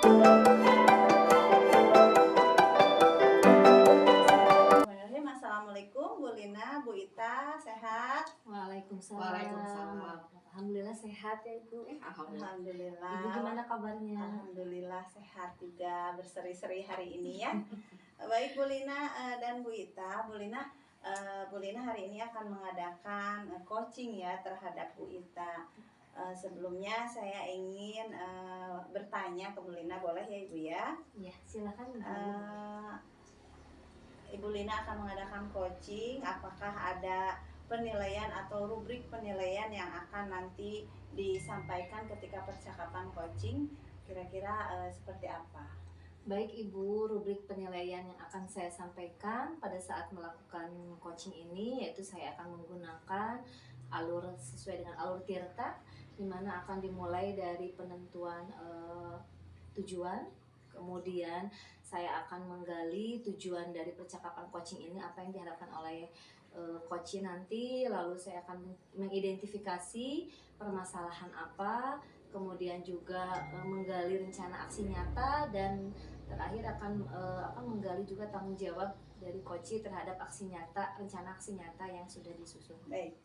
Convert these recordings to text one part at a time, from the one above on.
Bismillahirrahmanirrahim. Assalamualaikum Bu Lina, Bu Ita, sehat? Waalaikumsalam. Waalaikumsalam. Alhamdulillah sehat ya Ibu. Alhamdulillah. Ibu gimana kabarnya? Alhamdulillah sehat juga, berseri-seri hari ini ya. Baik Bu Lina dan Bu Ita. Bu Lina hari ini akan mengadakan coaching ya terhadap Bu Ita. Sebelumnya saya ingin bertanya ke Bu Lina, boleh ya Ibu ya? Iya, silakan Ibu. Ibu Lina akan mengadakan coaching, apakah ada penilaian atau rubrik penilaian yang akan nanti disampaikan ketika percakapan coaching, kira-kira seperti apa? Baik Ibu, rubrik penilaian yang akan saya sampaikan pada saat melakukan coaching ini yaitu saya akan menggunakan alur sesuai dengan alur Tirta, di mana akan dimulai dari penentuan tujuan. Kemudian saya akan menggali tujuan dari percakapan coaching ini, apa yang diharapkan oleh coaching nanti. Lalu saya akan mengidentifikasi permasalahan apa, kemudian juga menggali rencana aksi nyata, dan terakhir akan menggali juga tanggung jawab dari coaching terhadap aksi nyata, rencana aksi nyata yang sudah disusun. Baik.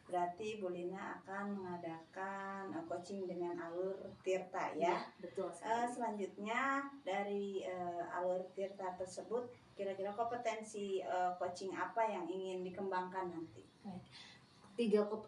Berarti Bu Lina akan mengadakan coaching dengan alur Tirta ya? Betul. Selanjutnya dari alur Tirta tersebut, kira-kira kompetensi coaching apa yang ingin dikembangkan nanti? Baik.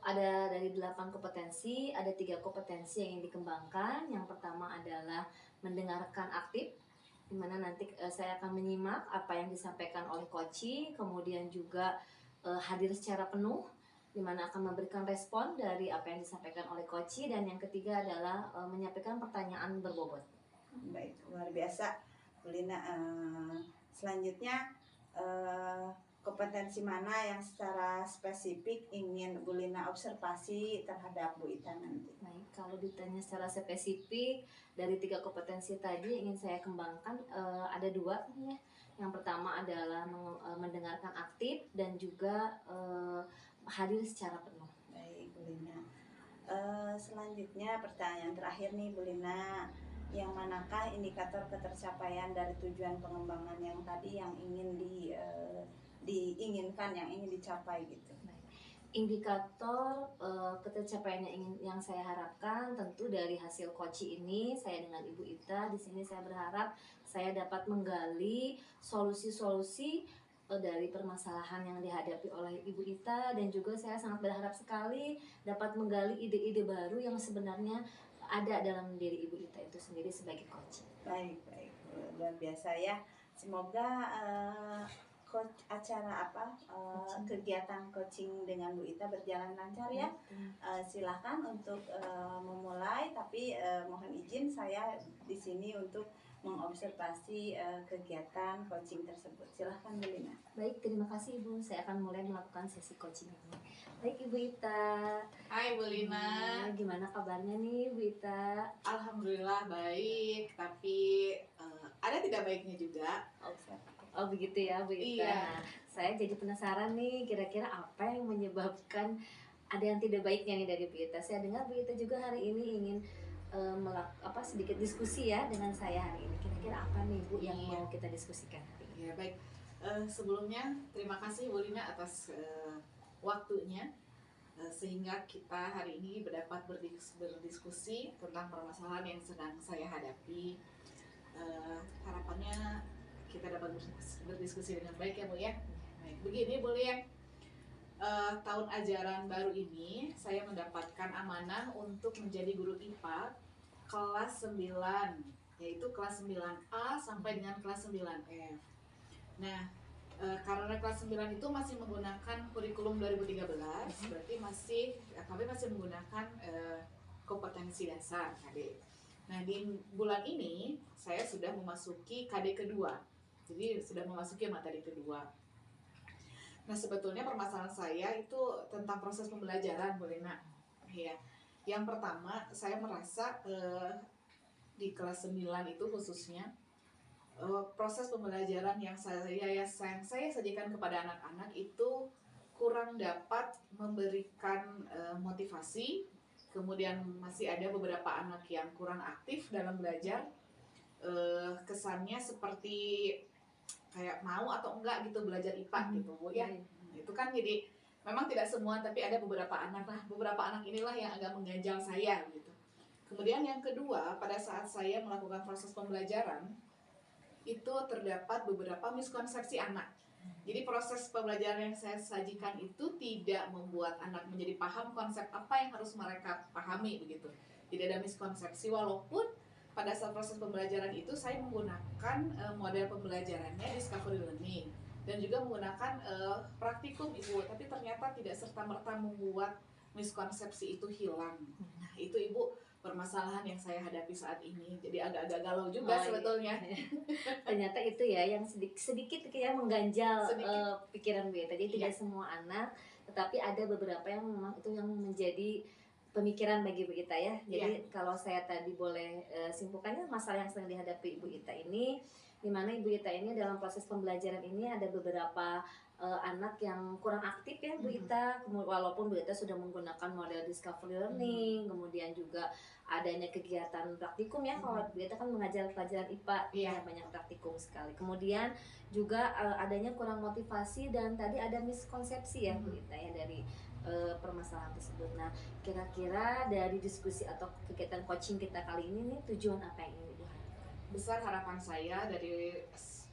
Ada dari 8 kompetensi, ada 3 kompetensi yang ingin dikembangkan. Yang pertama adalah mendengarkan aktif, di mana nanti saya akan menyimak apa yang disampaikan oleh coaching, kemudian juga hadir secara penuh, di mana akan memberikan respon dari apa yang disampaikan oleh coaching. Dan yang ketiga adalah menyampaikan pertanyaan berbobot. Baik, luar biasa Bu Lina. Selanjutnya kompetensi mana yang secara spesifik ingin Bu Lina observasi terhadap Bu Ita nanti? Baik, kalau ditanya secara spesifik dari 3 kompetensi tadi yang ingin saya kembangkan, ada 2 ya. Yang pertama adalah mendengarkan aktif dan juga hadir secara penuh. Baik Bu Lina. Selanjutnya pertanyaan terakhir nih Bu Lina, yang manakah indikator ketercapaian dari tujuan pengembangan yang tadi yang ingin diinginkan, yang ingin dicapai gitu? Indikator ketercapaian yang saya harapkan tentu dari hasil coaching ini, saya dengan Ibu Ita di sini saya berharap saya dapat menggali solusi-solusi dari permasalahan yang dihadapi oleh Ibu Ita, dan juga saya sangat berharap sekali dapat menggali ide-ide baru yang sebenarnya ada dalam diri Ibu Ita itu sendiri sebagai coach. Baik, luar biasa ya. Semoga acara kegiatan coaching dengan Bu Ita berjalan lancar ya. Silahkan untuk memulai, tapi mohon izin saya di sini untuk mengobservasi kegiatan coaching tersebut. Silahkan Bu Lina. Baik, terima kasih Ibu. Saya akan mulai melakukan sesi coaching ini. Baik Ibu Ita. Hai Bu Lina. Gimana kabarnya nih Bu Ita? Alhamdulillah baik, tapi ada tidak baiknya juga. Oh begitu ya Bu Ita. Iya. Nah, saya jadi penasaran nih, kira-kira apa yang menyebabkan ada yang tidak baiknya nih dari Bu Ita. Saya dengar Bu Ita juga hari ini ingin sedikit diskusi ya dengan saya hari ini. Kira-kira apa nih Bu yang mau kita diskusikan hari ini? Ya baik. Sebelumnya terima kasih Bu Lina atas waktunya, sehingga kita hari ini dapat berdiskusi tentang permasalahan yang sedang saya hadapi. Harapannya kita dapat berdiskusi dengan baik ya Bu ya. Baik, begini Bu ya. Tahun ajaran baru ini saya mendapatkan amanah untuk menjadi guru IPA kelas 9, yaitu kelas 9A sampai dengan kelas 9F. Nah, karena kelas 9 itu masih menggunakan kurikulum 2013, berarti kami masih menggunakan kompetensi dasar KD. Nah, di bulan ini saya sudah memasuki KD kedua, jadi sudah memasuki materi kedua. Nah, sebetulnya permasalahan saya itu tentang proses pembelajaran, Bu Lina. Ya. Yang pertama, saya merasa di kelas 9 itu khususnya proses pembelajaran yang saya sajikan kepada anak-anak itu kurang dapat memberikan motivasi. Kemudian masih ada beberapa anak yang kurang aktif dalam belajar. kesannya seperti kayak mau atau enggak gitu belajar IPA gitu Bu ya. Itu kan jadi memang tidak semua, tapi ada beberapa anak lah, beberapa anak inilah yang agak mengganjal saya gitu. Kemudian yang kedua, pada saat saya melakukan proses pembelajaran itu terdapat beberapa miskonsepsi anak. Jadi proses pembelajaran yang saya sajikan itu tidak membuat anak menjadi paham konsep apa yang harus mereka pahami begitu. Tidak ada miskonsepsi, walaupun pada saat proses pembelajaran itu saya menggunakan model pembelajarannya discovery learning dan juga menggunakan praktikum Ibu, tapi ternyata tidak serta-merta membuat miskonsepsi itu hilang. Nah, itu Ibu permasalahan yang saya hadapi saat ini. Jadi agak-agak galau juga sebetulnya. Ternyata itu ya yang sedikit kayak mengganjal pikiran Bu. Jadi tidak semua anak, tetapi ada beberapa yang memang itu yang menjadi pemikiran bagi Bu Ita ya. Jadi kalau saya tadi boleh simpulkannya, masalah yang sedang dihadapi Ibu Ita ini, di mana Ibu Ita ini dalam proses pembelajaran ini ada beberapa anak yang kurang aktif ya Bu Ita, walaupun Bu Ita sudah menggunakan model discovery learning, kemudian juga adanya kegiatan praktikum ya. Kalau Bu Ita kan mengajar pelajaran IPA, ya banyak praktikum sekali. Kemudian juga adanya kurang motivasi dan tadi ada miskonsepsi ya Bu Ita ya dari permasalahan tersebut. Nah, kira-kira dari diskusi atau kegiatan coaching kita kali ini nih, tujuan apa yang ingin Ibu harapkan? Besar harapan saya dari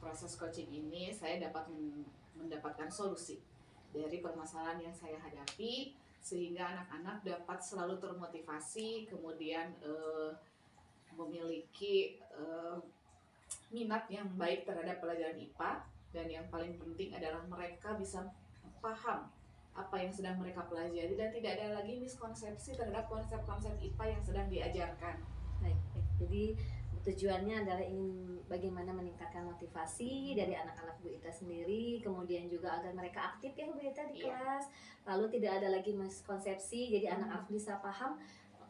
proses coaching ini, saya dapat mendapatkan solusi dari permasalahan yang saya hadapi, sehingga anak-anak dapat selalu termotivasi, kemudian memiliki minat yang baik terhadap pelajaran IPA, dan yang paling penting adalah mereka bisa paham apa yang sedang mereka pelajari dan tidak ada lagi miskonsepsi terhadap konsep-konsep IPA yang sedang diajarkan. Baik. Jadi tujuannya adalah ingin bagaimana meningkatkan motivasi dari anak-anak Bu Ita sendiri, kemudian juga agar mereka aktif ya Bu Ita di kelas, lalu tidak ada lagi miskonsepsi, jadi anak-anak bisa paham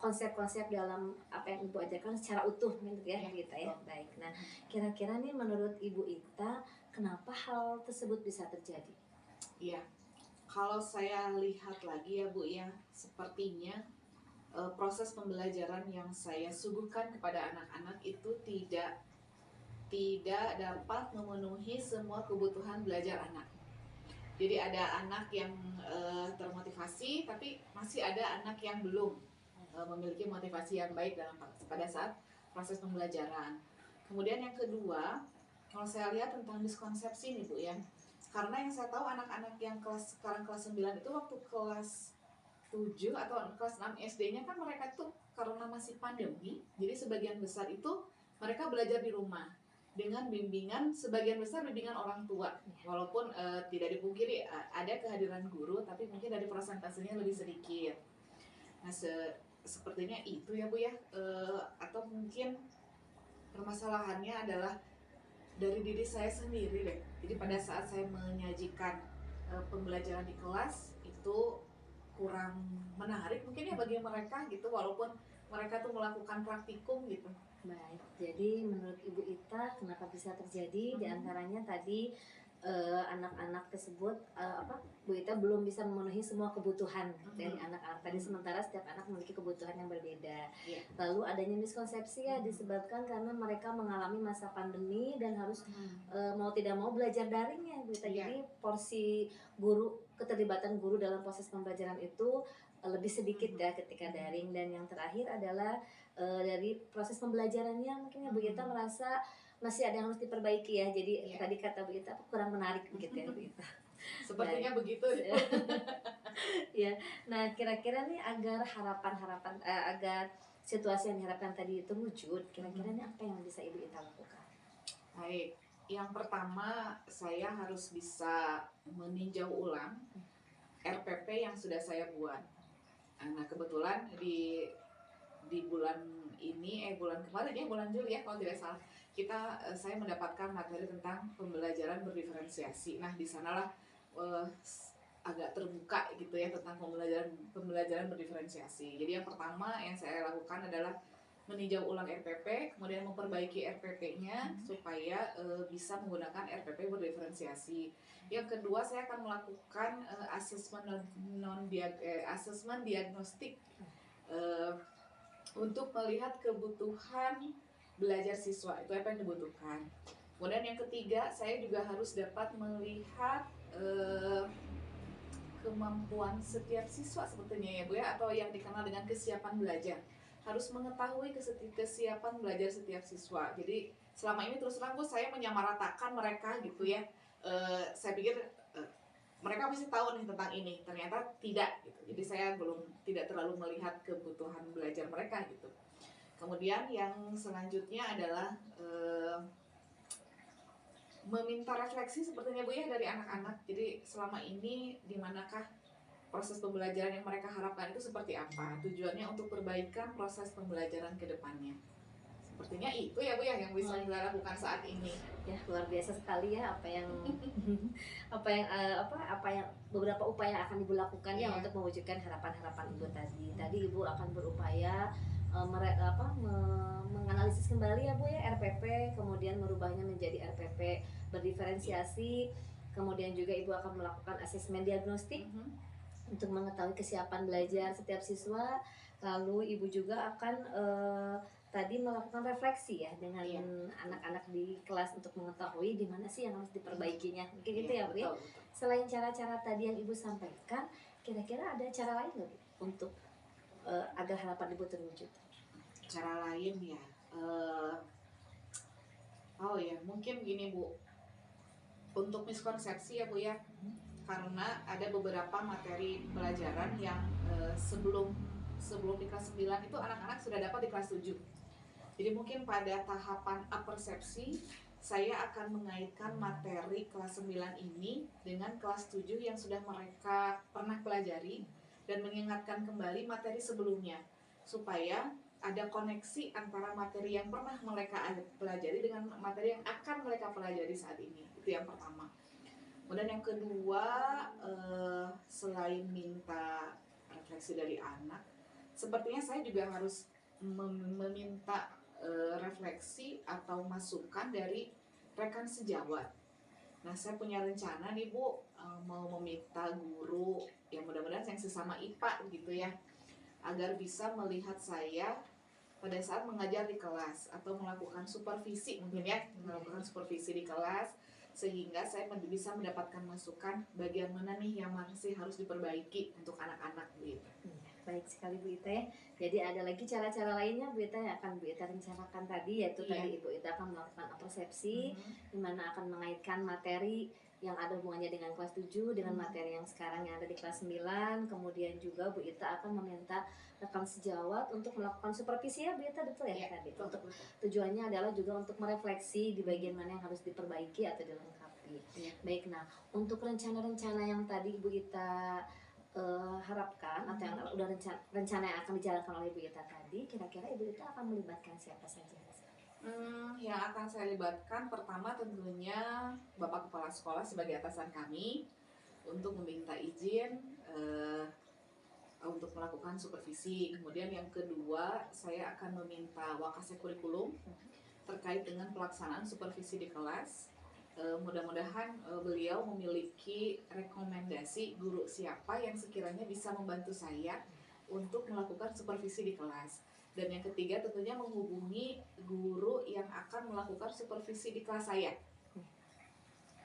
konsep-konsep dalam apa yang Ibu ajarkan secara utuh gitu ya Bu Ita ya. Baik. Nah, kira-kira nih menurut Ibu Ita kenapa hal tersebut bisa terjadi? Iya. Kalau saya lihat lagi ya Bu ya, sepertinya proses pembelajaran yang saya suguhkan kepada anak-anak itu tidak dapat memenuhi semua kebutuhan belajar anak. Jadi ada anak yang termotivasi, tapi masih ada anak yang belum memiliki motivasi yang baik pada saat proses pembelajaran. Kemudian yang kedua, kalau saya lihat tentang miskonsepsi nih Bu ya, karena yang saya tahu anak-anak yang sekarang kelas 9 itu waktu kelas 7 atau kelas 6 SD-nya kan mereka tuh karena masih pandemi, jadi sebagian besar itu mereka belajar di rumah dengan bimbingan, sebagian besar bimbingan orang tua. Walaupun tidak dipungkiri ada kehadiran guru, tapi mungkin dari persentasenya lebih sedikit. Nah, sepertinya itu ya Bu ya, atau mungkin permasalahannya adalah dari diri saya sendiri deh. Jadi pada saat saya menyajikan pembelajaran di kelas itu kurang menarik mungkin ya bagi mereka gitu, walaupun mereka tuh melakukan praktikum gitu. Baik, jadi menurut Ibu Ita kenapa bisa terjadi diantaranya tadi anak-anak tersebut Bu Ita belum bisa memenuhi semua kebutuhan dari anak-anak tadi, sementara setiap anak memiliki kebutuhan yang berbeda. Lalu adanya miskonsepsi ya disebabkan karena mereka mengalami masa pandemi dan harus mau tidak mau belajar daring ya Bu Ita. Jadi porsi guru, keterlibatan guru dalam proses pembelajaran itu lebih sedikit ya ketika daring. Dan yang terakhir adalah dari proses pembelajarannya mungkin ya Bu Ita merasa masih ada yang harus diperbaiki ya. Jadi tadi kata Bu Ita kurang menarik begitu ya Bu Ita. Sepertinya begitu. Ya. Nah, kira-kira nih agar harapan-harapan agar situasi yang diharapkan tadi itu wujud, kira-kira nih apa yang bisa Ibu Ita lakukan? Baik, yang pertama saya harus bisa meninjau ulang RPP yang sudah saya buat. Nah, kebetulan di bulan ini bulan kemarin ya, bulan Juli ya kalau tidak salah, saya mendapatkan materi tentang pembelajaran berdiferensiasi. Nah, di sanalah agak terbuka gitu ya tentang pembelajaran berdiferensiasi. Jadi yang pertama yang saya lakukan adalah meninjau ulang RPP, kemudian memperbaiki RPP-nya supaya bisa menggunakan RPP berdiferensiasi. Yang kedua, saya akan melakukan asesmen diagnostik untuk melihat kebutuhan belajar siswa, itu apa yang dibutuhkan. Kemudian yang ketiga, saya juga harus dapat melihat kemampuan setiap siswa sepertinya ya Bu ya, atau yang dikenal dengan kesiapan belajar. Harus mengetahui kesiapan belajar setiap siswa. Jadi selama ini terus terang Bu, saya menyamaratakan mereka gitu ya. Saya pikir mereka pasti tahu nih tentang ini, ternyata tidak gitu. Jadi saya tidak terlalu melihat kebutuhan belajar mereka gitu. Kemudian yang selanjutnya adalah meminta refleksi sepertinya Bu ya dari anak-anak. Jadi selama ini di manakah proses pembelajaran yang mereka harapkan itu seperti apa? Tujuannya untuk perbaikan proses pembelajaran ke depannya. Sepertinya itu ya Bu ya yang bisa kita lakukan saat ini. Ya, luar biasa sekali ya apa yang apa yang beberapa upaya yang akan Ibu lakukan ya untuk mewujudkan harapan-harapan Ibu tadi. Tadi Ibu akan berupaya menganalisis kembali ya Bu ya RPP, kemudian merubahnya menjadi RPP berdiferensiasi, kemudian juga Ibu akan melakukan asesmen diagnostik untuk mengetahui kesiapan belajar setiap siswa. Lalu Ibu juga akan tadi melakukan refleksi ya dengan anak-anak di kelas untuk mengetahui di mana sih yang harus diperbaikinya. Mungkin itu ya Bu ya. Selain cara-cara tadi yang Ibu sampaikan, kira-kira ada cara lain nggak Bu untuk agar harapan Ibu terwujud? Cara lain ya, oh ya mungkin gini Bu, untuk miskonsepsi ya Bu ya, karena ada beberapa materi pelajaran yang sebelum di kelas 9 itu anak-anak sudah dapat di kelas 7. Jadi mungkin pada tahapan apersepsi saya akan mengaitkan materi kelas 9 ini dengan kelas 7 yang sudah mereka pernah pelajari dan mengingatkan kembali materi sebelumnya supaya ada koneksi antara materi yang pernah mereka pelajari dengan materi yang akan mereka pelajari saat ini. Itu yang pertama. Kemudian yang kedua, selain minta refleksi dari anak, sepertinya saya juga harus meminta refleksi atau masukan dari rekan sejawat. Nah, saya punya rencana nih Bu, mau meminta guru yang mudah-mudahan yang sesama IPA gitu ya, agar bisa melihat saya pada saat mengajar di kelas atau melakukan supervisi mungkin ya, melakukan supervisi di kelas, sehingga saya bisa mendapatkan masukan bagian mana nih yang masih harus diperbaiki untuk anak-anak gitu. Baik sekali Bu Ita ya. Jadi ada lagi cara-cara lainnya Bu Ita yang akan Bu Ita rencanakan tadi, yaitu tadi Ibu Ita akan melakukan apersepsi, di mana akan mengaitkan materi yang ada hubungannya dengan kelas 7 dengan materi yang sekarang yang ada di kelas 9. Kemudian juga Bu Ita akan meminta rekan sejawat untuk melakukan supervisi ya Bu Ita, betul ya tadi? Untuk tujuannya adalah juga untuk merefleksi di bagian mana yang harus diperbaiki atau dilengkapi. Baik, nah untuk rencana-rencana yang tadi Bu Ita harapkan atau yang udah rencana yang akan dijalankan oleh Ibu Ita tadi, kira-kira Ibu Ita akan melibatkan siapa saja? Yang akan saya libatkan pertama tentunya Bapak Kepala Sekolah sebagai atasan kami untuk meminta izin untuk melakukan supervisi. Kemudian yang kedua, saya akan meminta Wakasek Kurikulum terkait dengan pelaksanaan supervisi di kelas. Mudah-mudahan beliau memiliki rekomendasi guru siapa yang sekiranya bisa membantu saya untuk melakukan supervisi di kelas. Dan yang ketiga tentunya menghubungi guru yang akan melakukan supervisi di kelas saya.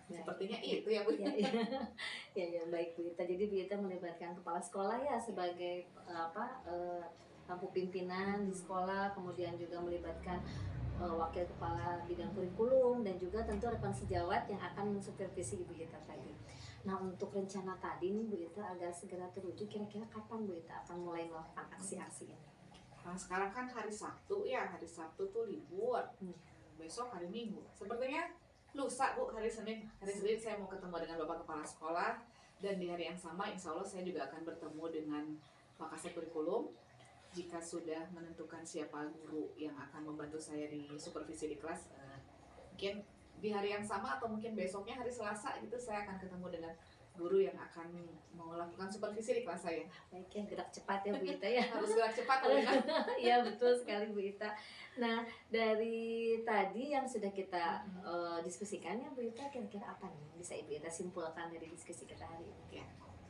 Sepertinya itu ya Bu. Ya, baik Bu Ita. Jadi Bu Ita melibatkan kepala sekolah ya sebagai lampu pimpinan di sekolah, kemudian juga melibatkan wakil kepala bidang kurikulum dan juga tentu rekan sejawat yang akan mensupervisi Ibu Ita tadi. Nah, untuk rencana tadi nih Bu Ita agar segera terwujud, kira-kira kapan Bu Ita akan mulai melakukan aksi-aksi ini? Nah, sekarang kan hari Sabtu ya, hari Sabtu tuh libur. Besok hari Minggu. Sepertinya lusa Bu, hari Senin. Hari Senin saya mau ketemu dengan Bapak Kepala Sekolah, dan di hari yang sama insya Allah saya juga akan bertemu dengan Wakasek Kurikulum. Jika sudah menentukan siapa guru yang akan membantu saya di supervisi di kelas, mungkin di hari yang sama atau mungkin besoknya hari Selasa gitu saya akan ketemu dengan guru yang akan melakukan supervisi di kelas saya. Baik ya, gerak cepat ya Bu Ita ya. Harus gerak cepat Bu Ita. Iya betul sekali Bu Ita. Nah, dari tadi yang sudah kita diskusikan ya Bu Ita, kira-kira apa nih yang bisa Ibu Ita simpulkan dari diskusi kita hari ini? Ya,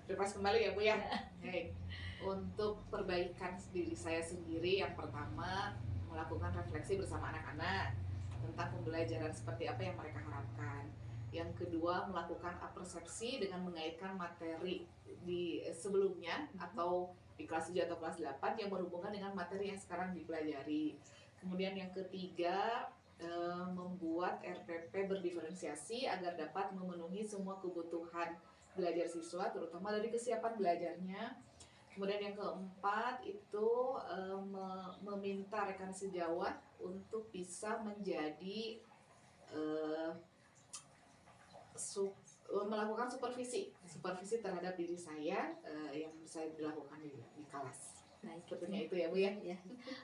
bebas kembali ya Bu ya. Hey. Untuk perbaikan diri saya sendiri, yang pertama melakukan melakukan refleksi bersama anak-anak tentang pembelajaran seperti apa yang mereka harapkan. Yang kedua, melakukan apersepsi dengan mengaitkan materi di sebelumnya atau di kelas 7 atau kelas 8 yang berhubungan dengan materi yang sekarang dipelajari. Kemudian yang ketiga, membuat RPP berdiferensiasi agar dapat memenuhi semua kebutuhan belajar siswa, terutama dari kesiapan belajarnya. Kemudian yang keempat itu meminta rekan sejawat untuk bisa menjadi melakukan supervisi terhadap diri saya yang saya dilakukan di kelas. Baik, Sebetulnya itu ya Bu ya. Ya,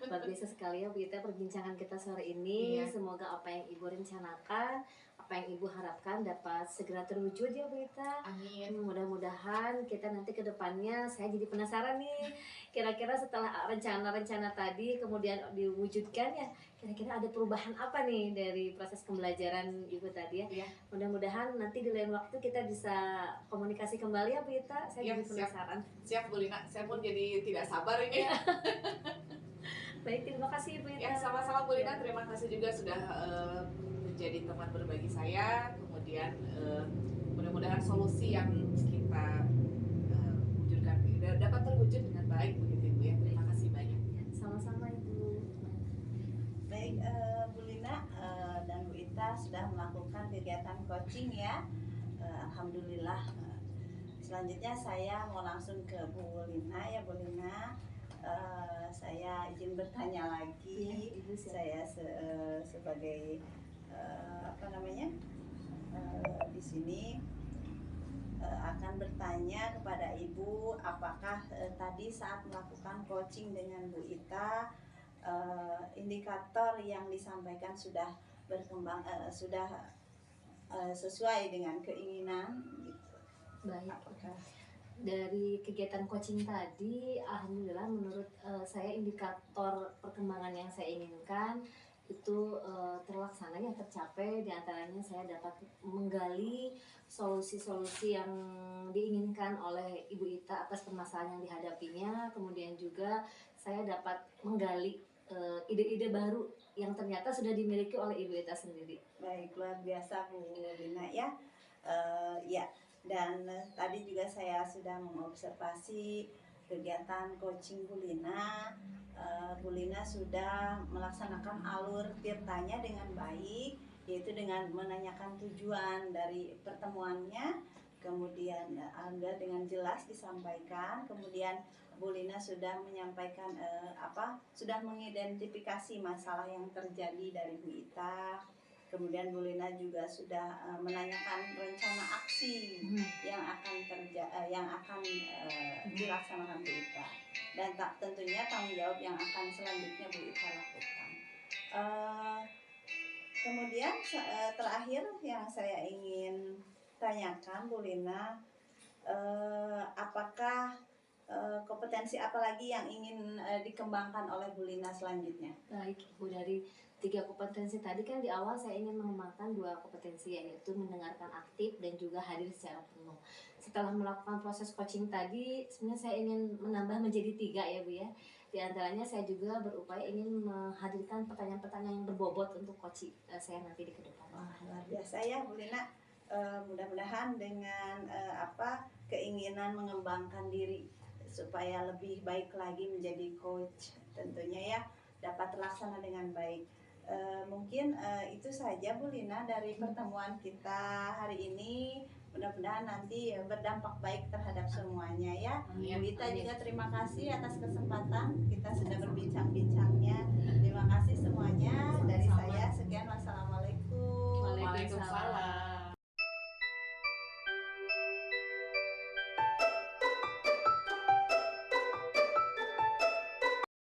luar biasa sekali ya Bu Ita perbincangan kita sore ini. Iya. Semoga apa yang Ibu rencanakan, apa yang Ibu harapkan dapat segera terwujud ya Bu Ita. Amin. Mudah-mudahan kita nanti ke depannya, saya jadi penasaran nih, kira-kira setelah rencana-rencana tadi kemudian diwujudkan ya, kira-kira ada perubahan apa nih dari proses pembelajaran Ibu tadi ya. Iya. Mudah-mudahan nanti di lain waktu kita bisa komunikasi kembali ya Bu Ita, saya Iya, jadi penasaran. Siap Bu Lina, saya pun jadi tidak sabar ini. Baik, terima kasih Bu Ita. Ya, sama-sama Bu Lina, terima kasih juga sudah menjadi teman berbagi saya. Kemudian mudah-mudahan solusi yang kita wujudkan dapat terwujud dengan baik begitu Bu ya. Terima kasih banyak. Sama-sama Ibu. Baik, Bu Lina dan Bu Ita sudah melakukan kegiatan coaching ya. Alhamdulillah. Selanjutnya saya mau langsung ke Bu Lina ya Bu Lina. Saya izin bertanya lagi. Iya, Ibu siap. Saya sebagai di sini akan bertanya kepada Ibu, apakah tadi saat melakukan coaching dengan Bu Ita indikator yang disampaikan sudah berkembang, sudah sesuai dengan keinginan gitu. Baik. Apakah Dari kegiatan coaching tadi, alhamdulillah menurut saya indikator perkembangan yang saya inginkan itu terlaksana ya, tercapai. Di antaranya saya dapat menggali solusi-solusi yang diinginkan oleh Ibu Ita atas permasalahan yang dihadapinya. Kemudian juga saya dapat menggali ide-ide baru yang ternyata sudah dimiliki oleh Ibu Ita sendiri. baik, luar biasa Bu Lina ya. Ya, dan tadi juga saya sudah mengobservasi kegiatan coaching Bu Lina. Bu Lina sudah melaksanakan alur tirtanya dengan baik, yaitu dengan menanyakan tujuan dari pertemuannya, kemudian alhamdulillah dengan jelas disampaikan. Kemudian Bu Lina sudah menyampaikan sudah mengidentifikasi masalah yang terjadi dari Bu Ita. Kemudian Bu Lina juga sudah menanyakan rencana aksi yang akan dilaksanakan Bu Ita, dan tentunya tanggung jawab yang akan selanjutnya Bu Ita lakukan. Kemudian terakhir yang saya ingin tanyakan Bu Lina, apakah kompetensi apa lagi yang ingin dikembangkan oleh Bu Lina selanjutnya? Baik, Bu, dari 3 kompetensi tadi kan di awal saya ingin mengembangkan 2 kompetensi, yaitu mendengarkan aktif dan juga hadir secara penuh. Setelah melakukan proses coaching tadi, sebenarnya saya ingin menambah menjadi 3 ya Bu ya. Di antaranya saya juga berupaya ingin menghadirkan pertanyaan-pertanyaan yang berbobot untuk coaching saya nanti di kedepan. Wah, luar biasa ya Bu Lina. Mudah-mudahan dengan keinginan mengembangkan diri supaya lebih baik lagi menjadi coach, tentunya ya dapat terlaksana dengan baik. Mungkin itu saja Bu Lina dari pertemuan kita hari ini. Mudah-mudahan nanti berdampak baik terhadap semuanya ya. Amin. Bu Ita juga terima kasih atas kesempatan kita sudah berbincang-bincangnya. Terima kasih semuanya dari saya. Sekian.